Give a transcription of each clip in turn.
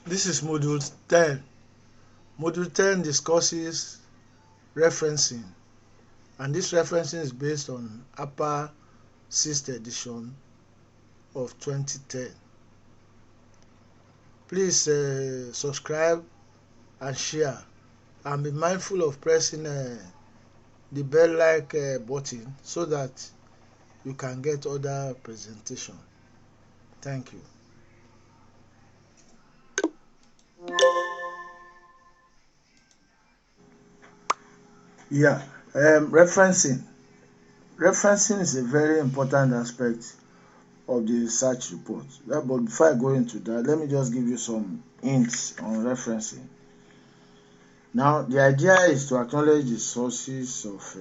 This is Module 10. Module 10 discusses referencing, and this referencing is based on upper 6th edition of 2010. Please subscribe and share, and be mindful of pressing the bell-like button so that you can get other presentation. Thank you. Yeah, referencing. Referencing is a very important aspect of the research report. But before I go into that, let me just give you some hints on referencing. Now, the idea is to acknowledge the sources of,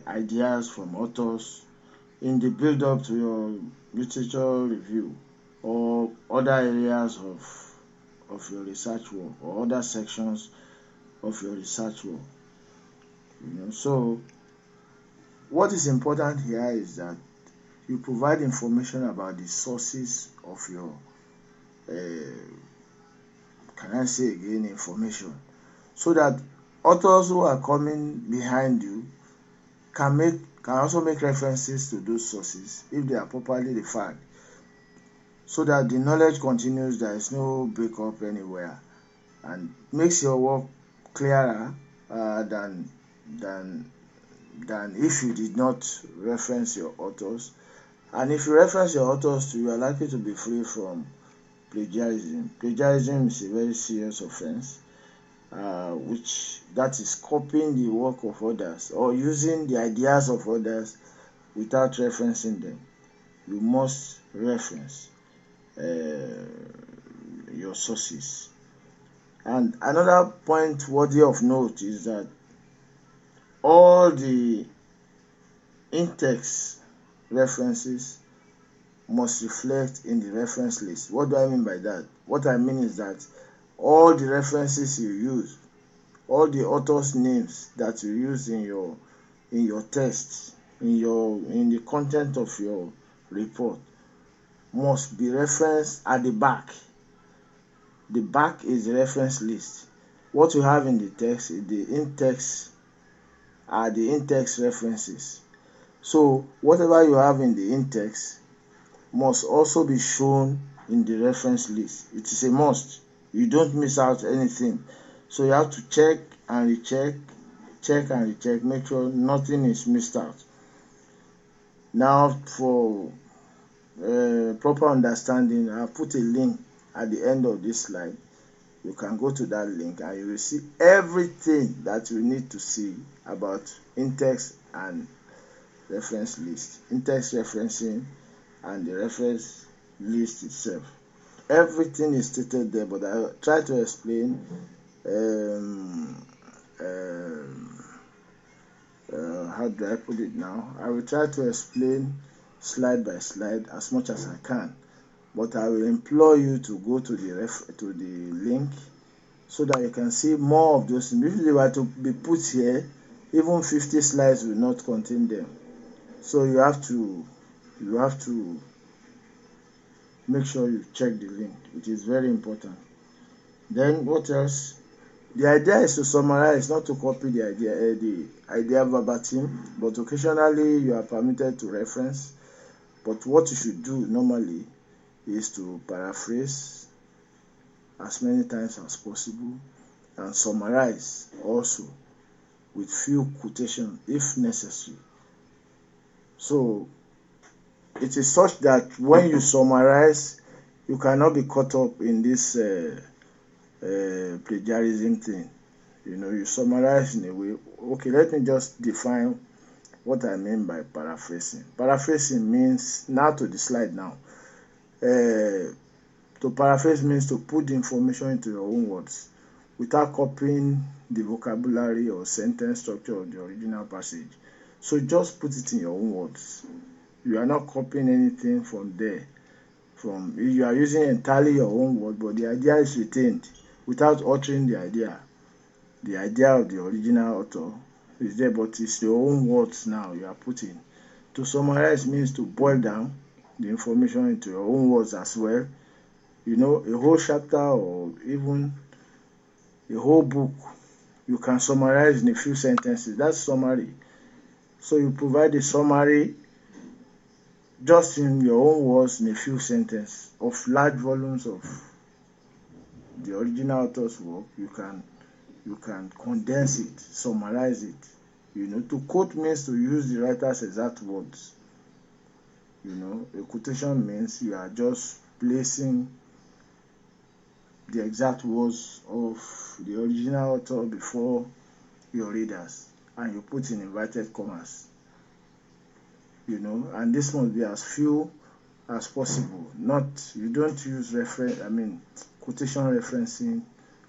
ideas from authors in the build-up to your literature review or other areas of your research work or other sections of your research work. So what is important here is that you provide information about the sources of your information, so that authors who are coming behind you can also make references to those sources if they are properly referred, so that the knowledge continues. There is no breakup anywhere, and makes your work clearer than if you did not reference your authors. And if you reference your authors too, you are likely to be free from plagiarism. Plagiarism is a very serious offense, that is copying the work of others or using the ideas of others without referencing them. You must reference your sources. And another point worthy of note is that all the in-text references must reflect in the reference list. What do I mean by that? What I mean is that all the references you use, all the authors' names that you use in your text, in the content of your report, must be referenced at the back. The back is the reference list. What you have in the text is the in-text references. So whatever you have in the in-text must also be shown in the reference list. It is a must. You don't miss out anything. So you have to check and recheck, make sure nothing is missed out. Now, for proper understanding, I have put a link at the end of this slide. You can go to that link and you will see everything that you need to see about in-text and reference list, in-text referencing and the reference list itself. Everything is stated there, but I try to explain how do I put it now? I will try to explain slide by slide as much as I can, but I will implore you to go to the link so that you can see more of those. If they were to be put here, even 50 slides will not contain them. So you have to make sure you check the link. It is very important. Then what else? The idea is to summarize, not to copy the idea verbatim, but occasionally you are permitted to reference. But what you should do normally is to paraphrase as many times as possible and summarize also with few quotations if necessary. So it is such that when you summarize, you cannot be caught up in this plagiarism thing. You summarize in a way. Okay, let me just define what I mean by paraphrasing. Paraphrasing means, now to the slide now. To paraphrase means to put the information into your own words without copying the vocabulary or sentence structure of the original passage. So just put it in your own words. You are not copying anything from there. You are using entirely your own word, but the idea is retained without altering the idea. The idea of the original author is there, but it's your own words now you are putting. To summarize means to boil down the information into your own words as well, a whole chapter or even a whole book, you can summarize in a few sentences. That's summary. So you provide a summary just in your own words in a few sentences of large volumes of the original author's work. You can condense it, summarize it. To quote means to use the writer's exact words. A quotation means you are just placing the exact words of the original author before your readers, and you put in inverted commas. And this must be as few as possible. You don't use quotation referencing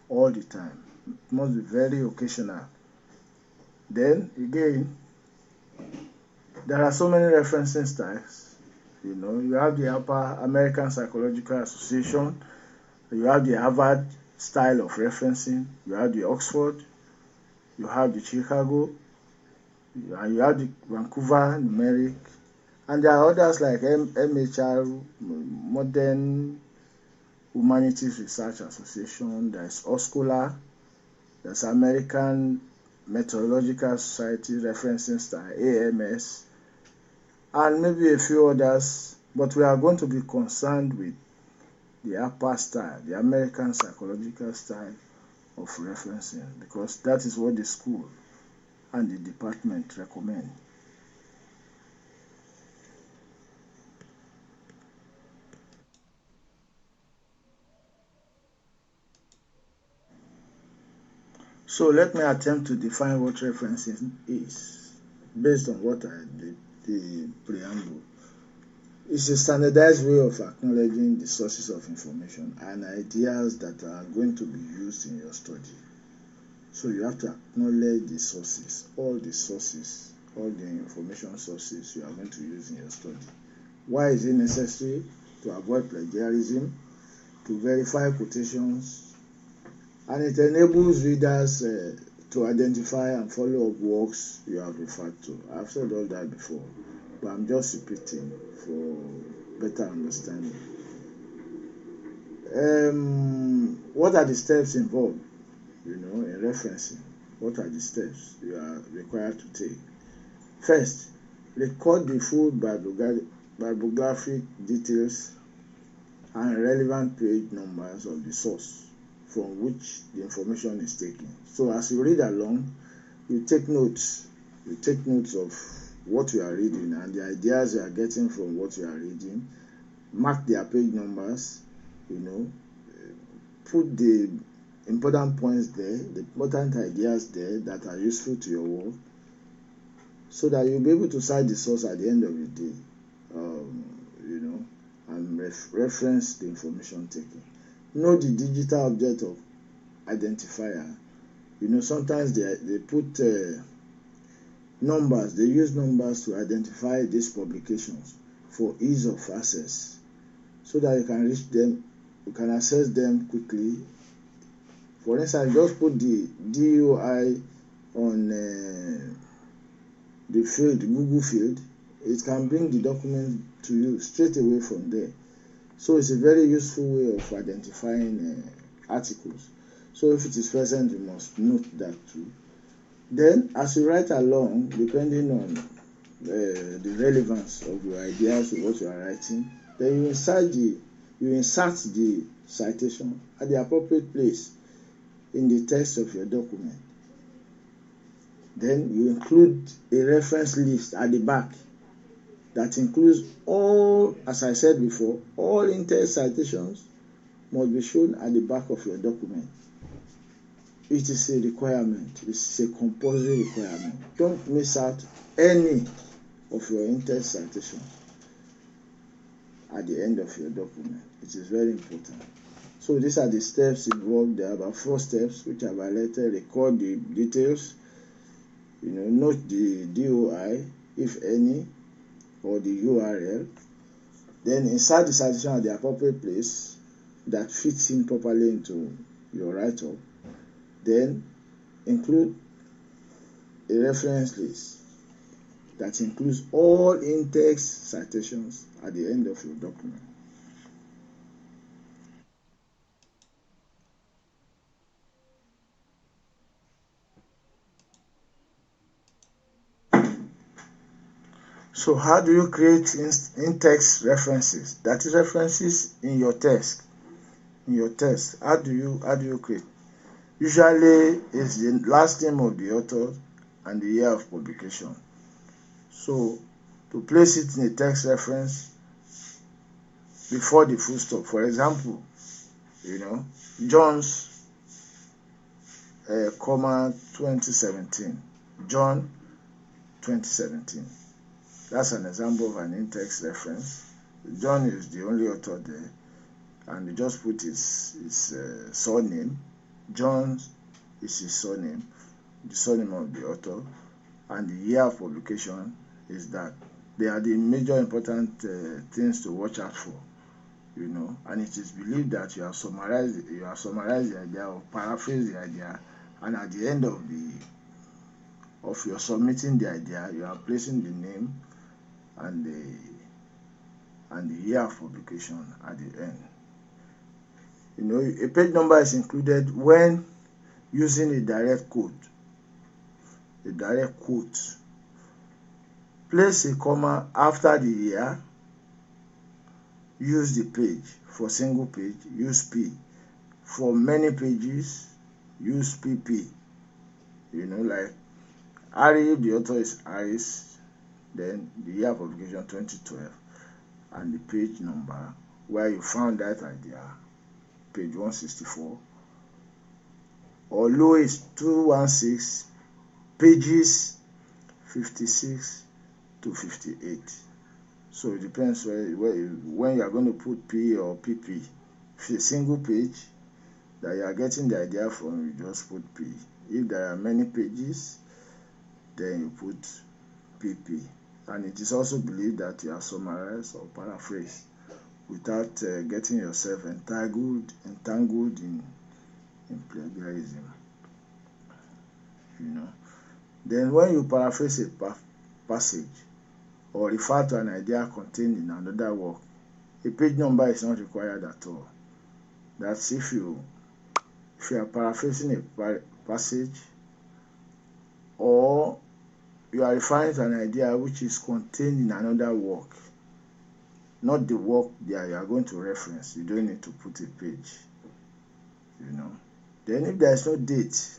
all the time. It must be very occasional. Then again, there are so many referencing styles. You have the American Psychological Association, you have the Harvard style of referencing, you have the Oxford, you have the Chicago, and you have the Vancouver numeric, and there are others like MHR, Modern Humanities Research Association, there's OSCOLA, there's American Meteorological Society referencing style, AMS, and maybe a few others, but we are going to be concerned with the APA style, the American Psychological Style of referencing, because that is what the school and the department recommend. So let me attempt to define what referencing is based on what I did, the preamble. It's a standardized way of acknowledging the sources of information and ideas that are going to be used in your study. So you have to acknowledge the sources, all the information sources you are going to use in your study. Why is it necessary? To avoid plagiarism, to verify quotations, and it enables readers to identify and follow up works you have referred to. I've said all that before, but I'm just repeating for better understanding. What are the steps involved, in referencing? What are the steps you are required to take? First, record the full bibliographic details and relevant page numbers of the source from which the information is taken. So as you read along, you take notes. You take notes of what you are reading and the ideas you are getting from what you are reading. Mark their page numbers, put the important points there, the important ideas there that are useful to your work, so that you'll be able to cite the source at the end of the day, and reference the information taken. Know the digital object of identifier. Sometimes they put numbers, they use numbers to identify these publications for ease of access, so that you can reach them, you can access them quickly. For instance, just put the DOI on the field, Google field, it can bring the document to you straight away from there. So it's a very useful way of identifying articles. So if it is present, you must note that too. Then, as you write along, depending on the relevance of your ideas to what you are writing, then you insert the citation at the appropriate place in the text of your document. Then you include a reference list at the back that includes all, as I said before, all in-text citations must be shown at the back of your document. It is a requirement. It's a compulsory requirement. Don't miss out any of your in-text citations at the end of your document. It is very important. So these are the steps involved. There are about 4 steps which I've highlighted. Record the details, note the DOI, if any, or the URL. Then insert the citation at the appropriate place that fits in properly into your write-up. Then include a reference list that includes all in-text citations at the end of your document. So how do you create in-text references? That is references in your text. In your text, how do you create? Usually, it's the last name of the author and the year of publication. So to place it in a text reference before the full stop. For example, John's, 2017. John 2017. That's an example of an in-text reference. John is the only author there, and you just put his surname. John is his surname, the surname of the author, and the year of publication is that. They are the major important things to watch out for, and it is believed that you have summarized the idea or paraphrased the idea, and at the end of your submitting the idea, you are placing the name and the year of publication at the end. A page number is included when using a direct quote. Place a comma after the year. Use the page. For single page, use P. For many pages, use PP. Like Harry, if the author is Harris, then the year of publication 2012, and the page number where you found that idea, page 164. Or Louis 216, pages 56 to 58. So it depends when you are going to put P or PP. If it's a single page that you are getting the idea from, you just put P. If there are many pages, then you put PP. And it is also believed that you have summarized or paraphrased without getting yourself entangled in plagiarism. Then when you paraphrase a passage or refer to an idea contained in another work, a page number is not required at all. That's if you are paraphrasing a passage, or you are referring to an idea which is contained in another work, not the work that you are going to reference. You don't need to put a page. Then if there is no date,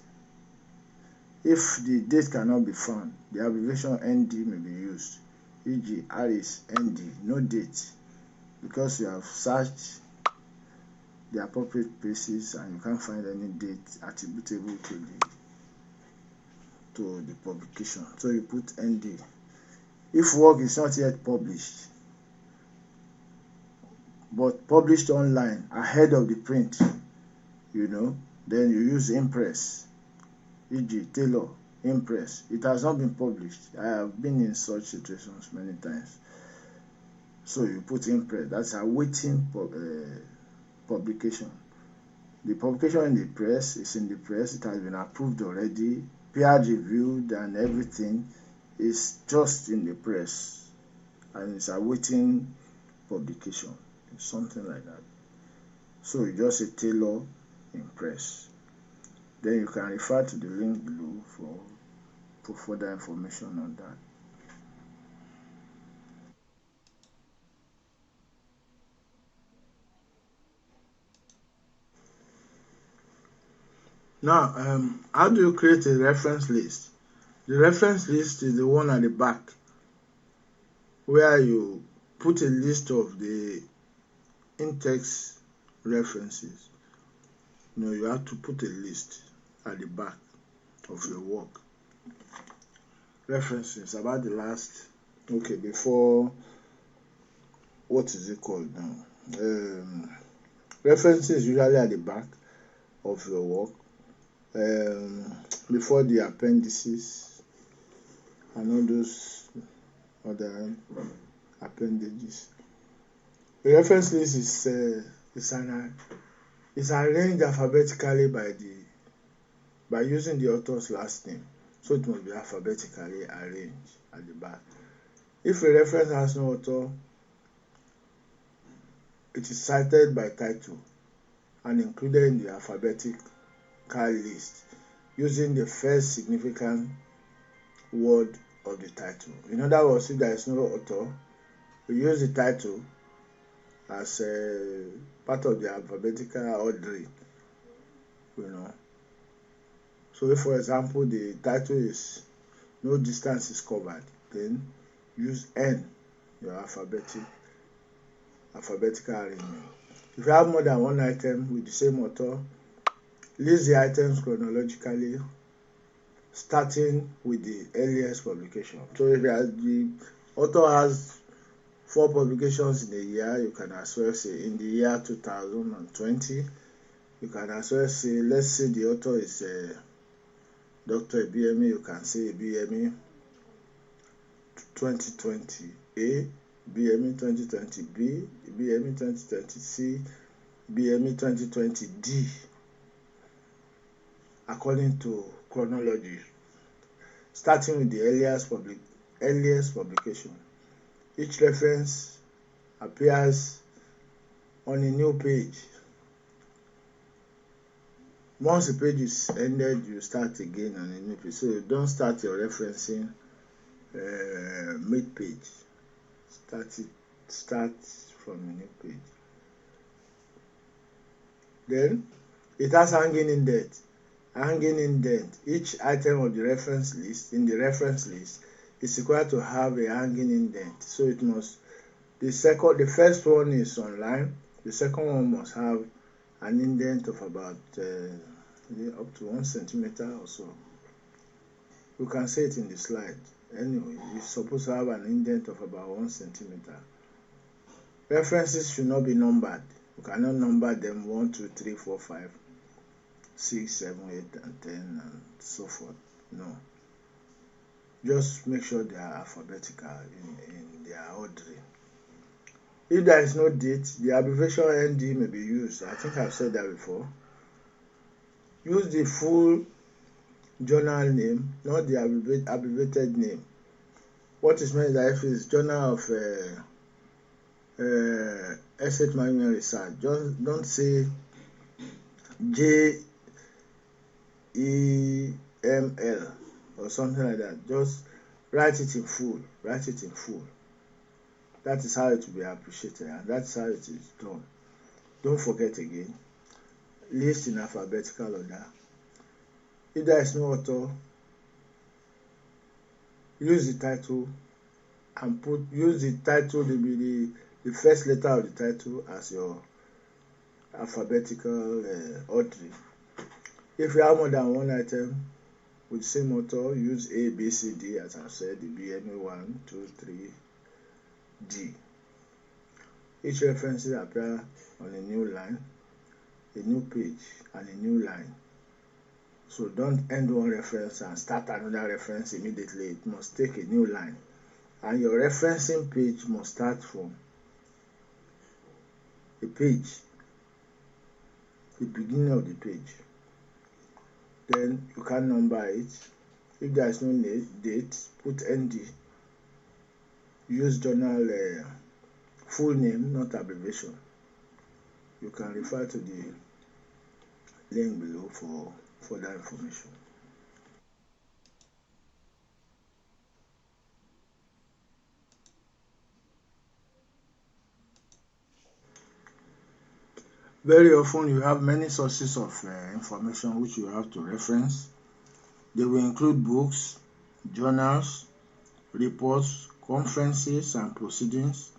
if the date cannot be found, the abbreviation ND may be used, e.g. Harris ND, no date, because you have searched the appropriate places and you can't find any date attributable to the publication. So you put ND. If work is not yet published, but published online ahead of the print, then you use impress, e.g. Taylor, impress. It has not been published. I have been in such situations many times. So you put impress. That's awaiting publication. The publication in the press is in the press. It has been approved already, peer reviewed, and everything is just in the press, and it's awaiting publication. It's something like that. So you just say Taylor impress. Then you can refer to the link below for further information on that. Now, how do you create a reference list? The reference list is the one at the back, where you put a list of the in-text references. You have to put a list at the back of your work. References about the last, before, what is it called now? References usually at the back of your work, before the appendices and all those other appendages. The reference list is arranged alphabetically by using the author's last name, so it must be alphabetically arranged at the back. If a reference has no author, it is cited by title and included in the alphabetical list using the first significant word of the title. In other words, if there is no author, we use the title as a part of the alphabetical ordering, So if, for example, the title is no distance is covered, then use N, your alphabetical arrangement. If you have more than one item with the same author, list the items chronologically, starting with the earliest publication. So if the author has 4 publications in a year, you can as well say in the year 2020. You can as well say, let's say the author is Dr. Ibiyemi, you can say Ibiyemi 2020 A, Ibiyemi 2020 B, Ibiyemi 2020 C, Ibiyemi 2020 D, according to chronology, starting with the earliest publication. Each reference appears on a new page. Once the page is ended, you start again on a new page. So you don't start your referencing mid-page. Start from a new page. Then it has hanging indent. Hanging indent. Each item of the reference list is required to have a hanging indent. So it must. The first one is online. The second one must have an indent of about up to 1 centimeter or so. You can see it in the slide. Anyway, you're supposed to have an indent of about 1 centimeter. References should not be numbered. You cannot number them 1, 2, 3, 4, 5, 6, 7, 8, and 10, and so forth. No. Just make sure they are alphabetical in their ordering. If there is no date, the abbreviation ND may be used. I think I've said that before. Use the full journal name, not the abbreviated name. What is meant is that if it's Journal of Estate Management Research, just don't say JEML or something like that. Just write it in full. That is how it will be appreciated, and that's how it is done. Don't forget again, list in alphabetical order. If there is no author, use the title and use the title to be the first letter of the title as your alphabetical ordering. If you have more than one item with the same author, use A, B, C, D, as I said, the Ibiyemi 1, 2, 3, D. Each references appear on a new line, a new page, and a new line. So don't end one reference and start another reference immediately. It must take a new line. And your referencing page must start from a page, the beginning of the page. Then you can number it. If there is no date, put ND. Use journal full name, not abbreviation. You can refer to the link below for further information. Very often you have many sources of information which you have to reference. They will include books, journals, reports, conferences and proceedings,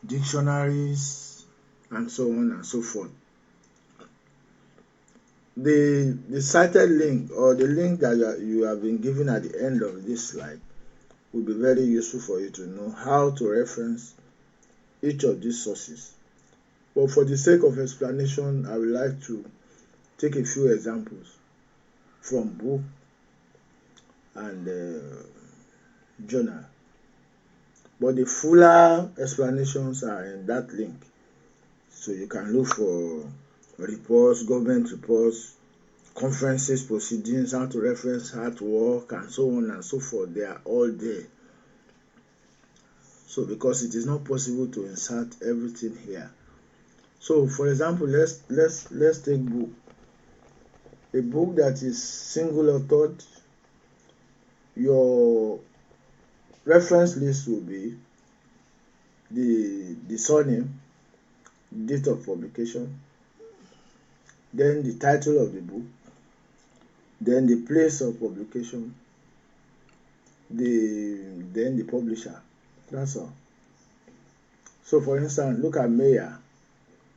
dictionaries, and so on and so forth. The cited link or the link that you have been given at the end of this slide will be very useful for you to know how to reference each of these sources. But for the sake of explanation, I would like to take a few examples from book and journal. But the fuller explanations are in that link. So you can look for reports, government reports, conferences, proceedings, how to reference, how to work, and so on and so forth. They are all there. So because it is not possible to insert everything here. So for example, let's take book. A book that is single authored your reference list will be the surname, date of publication, then the title of the book, then the place of publication, then the publisher. That's all. So for instance, look at Meyer.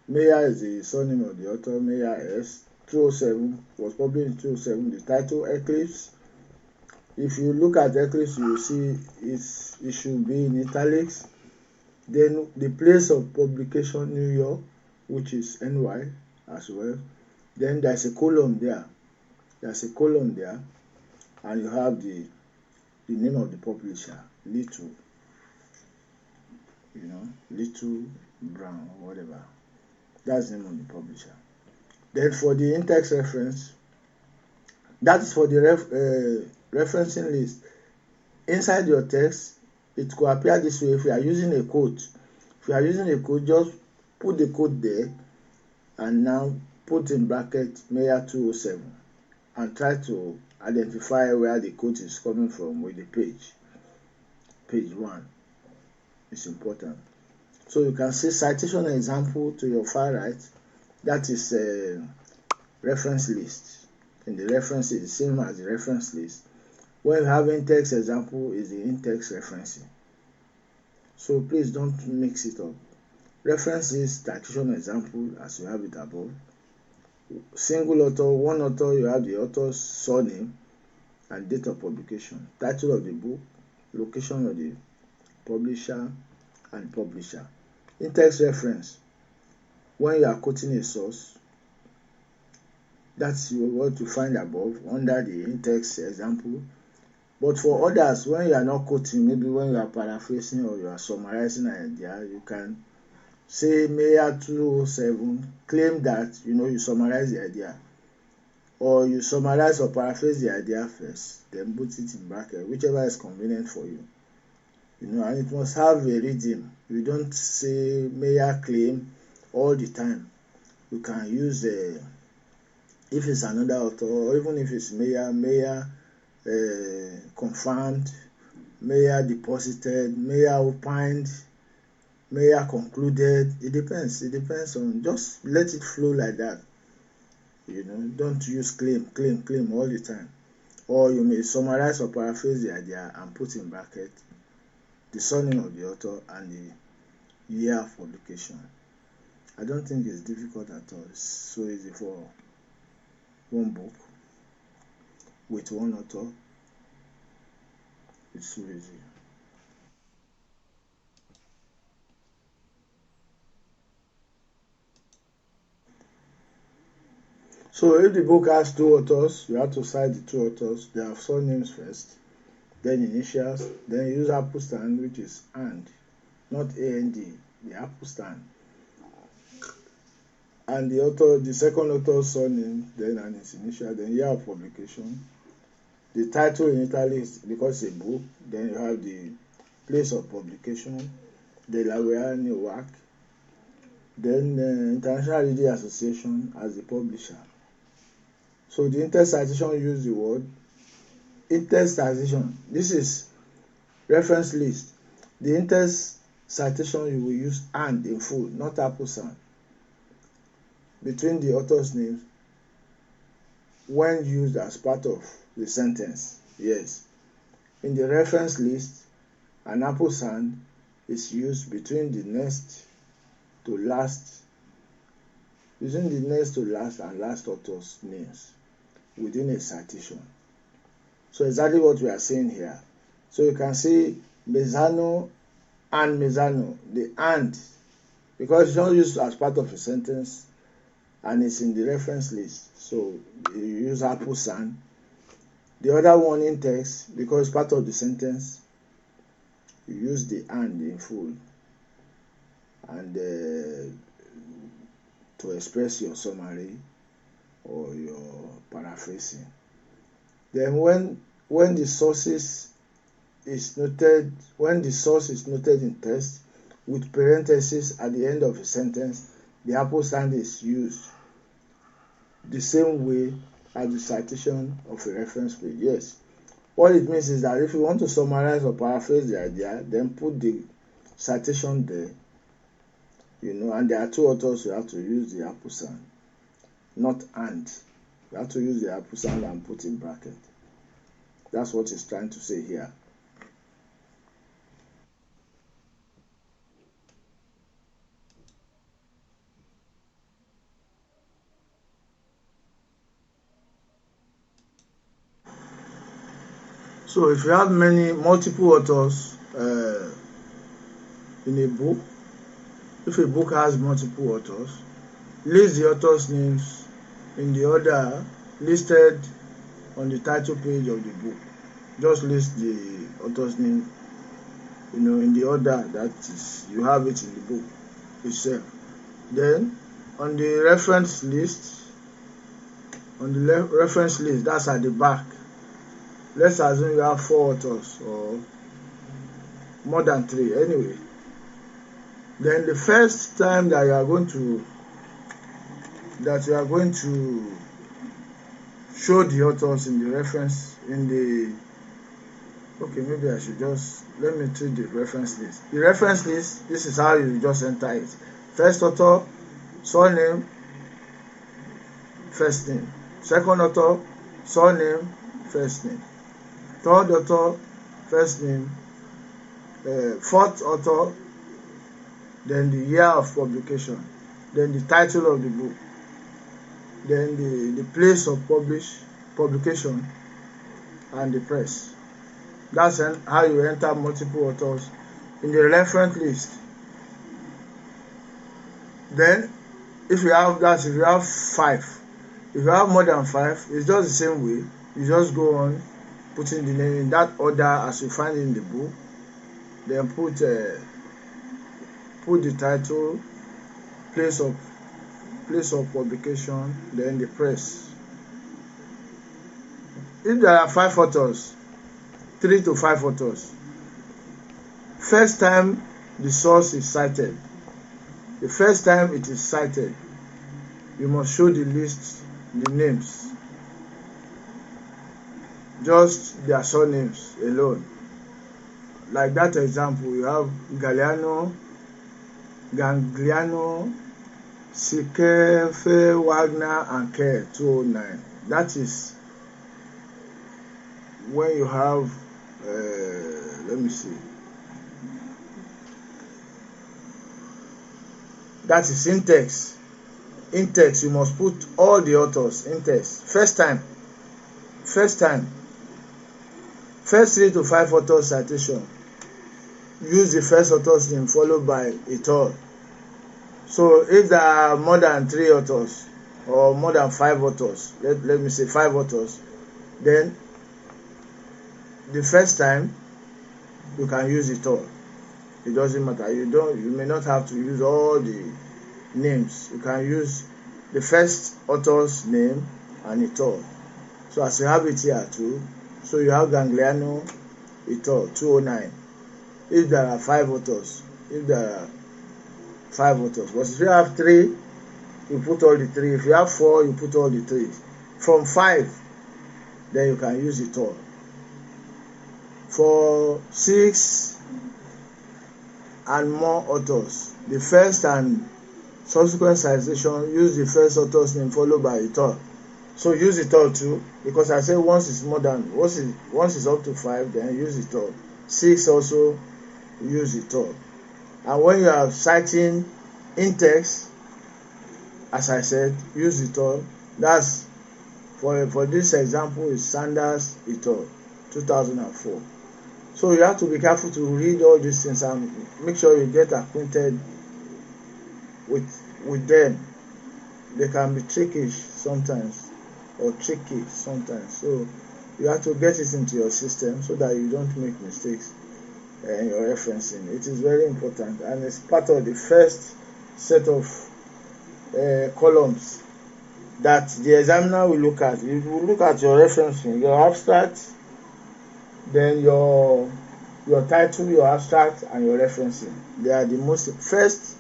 Meyer is the surname of the author. Meyer S. 207 was published in 207. The title Eclipse. If you look at Eclipse, you will see it should be in italics. Then the place of publication, New York, which is NY as well. Then there's a column there. And you have the name of the publisher, Little, Little Brown or whatever. That's the name of the publisher. Then for the in-text reference, that is for the referencing list. Inside your text, it could appear this way. If you are using a quote, just put the quote there and now put in bracket Meyer 207 and try to identify where the quote is coming from with the page. Page 1 is important. So you can see citation example to your far right. That is a reference list. In the reference is the same as the reference list. When you have in-text example is the in-text referencing. So please don't mix it up. Reference is citation example as you have it above. Single author, one author, you have the author's surname and date of publication, title of the book, location of the publisher and publisher. In-text reference, when you are quoting a source, that's what you find above under the in-text example. But for others, when you are not quoting, maybe when you are paraphrasing or you are summarizing an idea, you can say Meyer 207, claim that you summarize the idea, or you summarize or paraphrase the idea first, then put it in bracket, whichever is convenient for you. And it must have a rhythm. You don't say Meyer claim all the time. You can use if it's another author, or even if it's Meyer confirmed, Meyer deposited, Meyer opined, Meyer concluded. It depends on, just let it flow like that. Don't use claim all the time. Or you may summarize or paraphrase the idea and put in bracket the surname of the author and the year of publication. I don't think it's difficult at all. It's so easy for one book with one author. It's so easy. So if the book has two authors, you have to cite the two authors. They have surnames first, then initials, then use ampersand, which is and, not and, the ampersand. And the author, the second author's surname, then and its initial, then year of publication. The title in italics because it's a book, then you have the place of publication, the laureate work, then International Reading Association as the publisher. So the in-text citation use the word in-text citation. This is reference list. The in-text citation you will use and in full, not ampersand, between the author's names when used as part of the sentence. Yes. In the reference list, an ampersand is used between the next to last and last author's names within a citation. So exactly what we are saying here. So you can see Mezzano and Mezzano, the and, because it's not used as part of a sentence and it's in the reference list. So you use ampersand. The other one in text, because part of the sentence, you use the and in full and to express your summary or your paraphrasing. Then when the source is noted in text with parentheses at the end of a sentence, the ampersand is used the same way as the citation of a reference page. Yes, What it means is that if you want to summarize or paraphrase the idea, then put the citation there, and there are two authors, you have to use the ampersand, not and. You have to use the ampersand and put in bracket. That's what he's trying to say here. So if you have multiple authors in a book, if a book has multiple authors, list the authors' names in the order listed on the title page of the book. Just list the author's name, in the order that is, you have it in the book itself. Then on the reference list, that's at the back. Let's assume you have 4 authors or more than 3 anyway. Then the first time that you are going to show the authors in the reference, maybe I should let me treat the reference list. The reference list, this is how you just enter it. First author, surname, first name. Second author, surname, first name. Third author, first name. Fourth author, then the year of publication, then the title of the book, then the place of publication, and the press. That's how you enter multiple authors in the reference list. Then if you have 5, if you have more than 5, it's just the same way. You just go on putting the name in that order as you find in the book. Then put the title, place of publication, then the press. If there are 5 authors, 3 to 5 authors, first time the source is cited, the first time it is cited, you must show the list, the names, just their surnames alone. Like that example, you have Gagliano, Sikefe, Wagner, and Kerr 209. That is when you have, let me see, that is in text. In text, you must put all the authors in text. First time, first 3 to 5 authors citation, use the first author's name followed by a third. So if there are more than 3 authors or more than 5 authors, let me say 5 authors, then the first time you can use it all. It doesn't matter. You may not have to use all the names. You can use the first author's name and it all. So as you have it here too, so you have Gagliano, it all 209. If there are 5 authors, but if you have 3, you put all the 3. If you have 4, you put all the 3. From 5, then you can use it all. For 6 and more authors, the first and subsequent citation, use the first author's name followed by it all. So use it all too, because I say once it's up to 5, then use it all. 6 also, use it all. And when you are citing in text, as I said, use it all. That's for this example is Sanders et al. 2004. So you have to be careful to read all these things and make sure you get acquainted with them. They can be tricky sometimes. So you have to get it into your system so that you don't make mistakes in your referencing. It is very important, and it's part of the first set of columns that the examiner will look at. He will look at your referencing, your abstract, then your title, your abstract, and your referencing. They are the first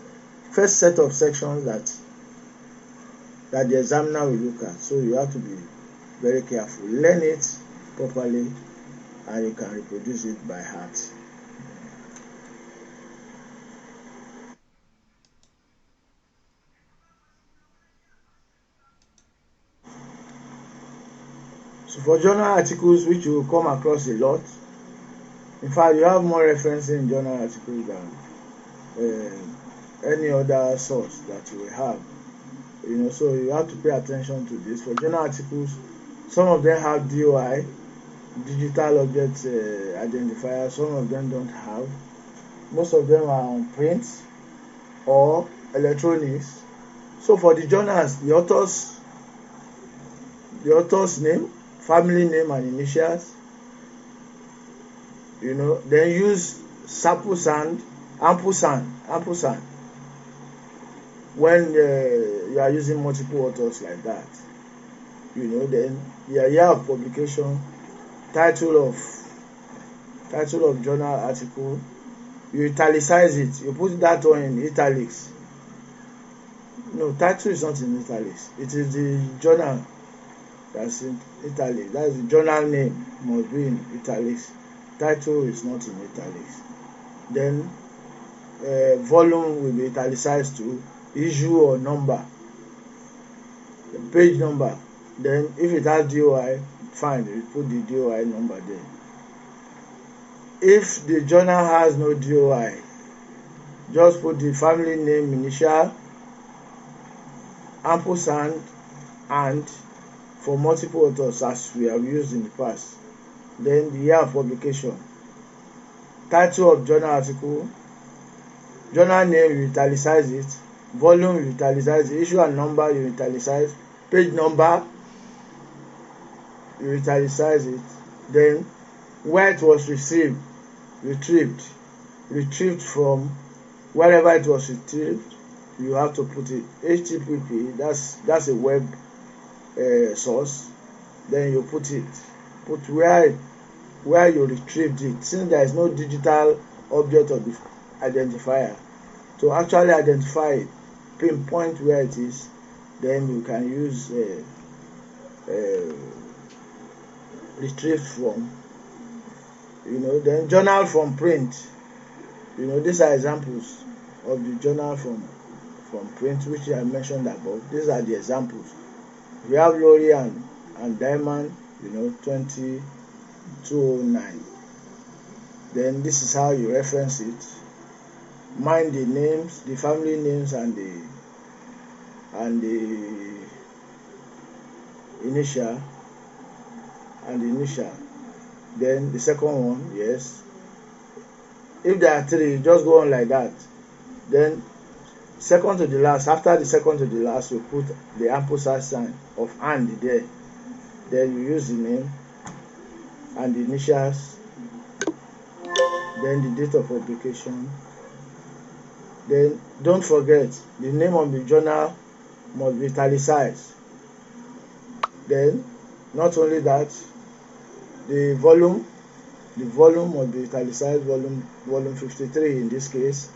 set of sections that the examiner will look at. So you have to be very careful. Learn it properly and you can reproduce it by heart. So for journal articles, which you will come across a lot, in fact, you have more references in journal articles than any other source that you will have. So you have to pay attention to this. For journal articles, some of them have DOI, digital object identifier. Some of them don't have. Most of them are on print or electronics. So for the journals, the author's name, family name and initials, then use ampersand when you are using multiple authors like that. Then the year of publication, title of journal article, you italicize it, you put that one in italics. No, title is not in italics. It is the journal that's in italics. That's the journal name must be in italics. Title is not in italics. Then volume will be italicized too. Issue or number, the page number. Then if it has DOI, fine, you put the DOI number there. If the journal has no DOI, just put the family name, initial, ampersand, and for multiple authors as we have used in the past. Then the year of publication, title of journal article, journal name you italicize it, volume you italicize it, issue and number you italicize, page number you italicize it. Then where it was retrieved from wherever it was retrieved, you have to put it. HTTP, that's a web source. Then you put where you retrieved it. Since there is no digital object of the identifier to actually identify it, pinpoint where it is, then you can use retrieved from. Then journal from print. These are examples of the journal from print which I mentioned above. These are the examples. We have Lorry and Diamond, 2209. Then this is how you reference it. Mind the names, the family names, and the initial. Then the second one, yes. If there are three, just go on like that. Then second to the last, after the second to the last, you put the ampersand sign of and there. Then you use the name and the initials, then the date of publication. Then don't forget, the name of the journal must be italicized. Then not only that, the volume must be italicized, volume 53 in this case.